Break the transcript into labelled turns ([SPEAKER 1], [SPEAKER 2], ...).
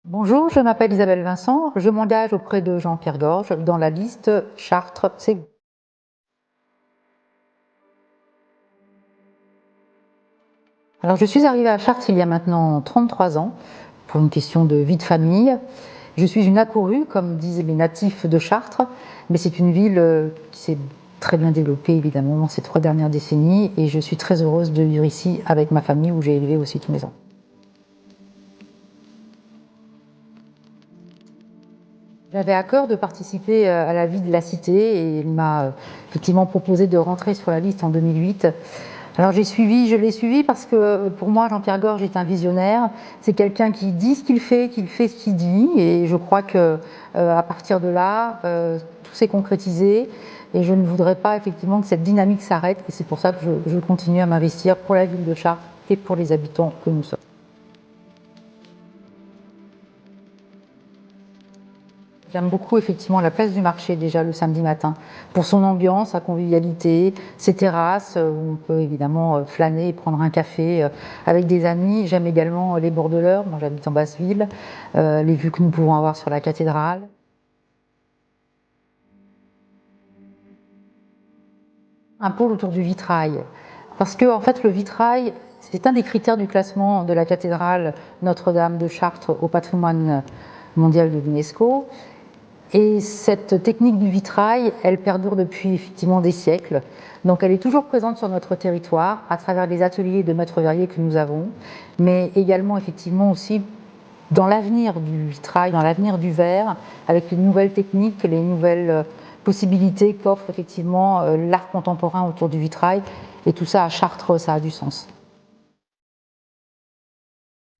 [SPEAKER 1] Bonjour, je m'appelle Isabelle Vincent, je m'engage auprès de Jean-Pierre Gorge dans la liste Chartres, c'est vous. Alors je suis arrivée à Chartres il y a maintenant 33 ans, pour une question de vie de famille. Je suis une accourue, comme disent les natifs de Chartres, mais c'est une ville qui s'est très bien développée évidemment dans ces 3 dernières décennies et je suis très heureuse de vivre ici avec ma famille où j'ai élevé aussi tous mes enfants. J'avais à cœur de participer à la vie de la cité et il m'a effectivement proposé de rentrer sur la liste en 2008. Alors je l'ai suivi parce que pour moi Jean-Pierre Gorge est un visionnaire, c'est quelqu'un qui dit ce qu'il fait ce qu'il dit et je crois que à partir de là tout s'est concrétisé et je ne voudrais pas effectivement que cette dynamique s'arrête et c'est pour ça que je continue à m'investir pour la ville de Chartres et pour les habitants que nous sommes. J'aime beaucoup effectivement la place du marché déjà le samedi matin, pour son ambiance, sa convivialité, ses terrasses où on peut évidemment flâner et prendre un café avec des amis. J'aime également les bordeleurs, moi j'habite en Basse-Ville, les vues que nous pouvons avoir sur la cathédrale. Un pôle autour du vitrail, parce que en fait le vitrail c'est un des critères du classement de la cathédrale Notre-Dame de Chartres au patrimoine mondial de l'UNESCO. Et cette technique du vitrail, elle perdure depuis effectivement des siècles. Donc elle est toujours présente sur notre territoire à travers les ateliers de maîtres verriers que nous avons, mais également effectivement aussi dans l'avenir du vitrail, dans l'avenir du verre, avec les nouvelles techniques, les nouvelles possibilités qu'offre effectivement l'art contemporain autour du vitrail. Et tout ça à Chartres, ça a du sens.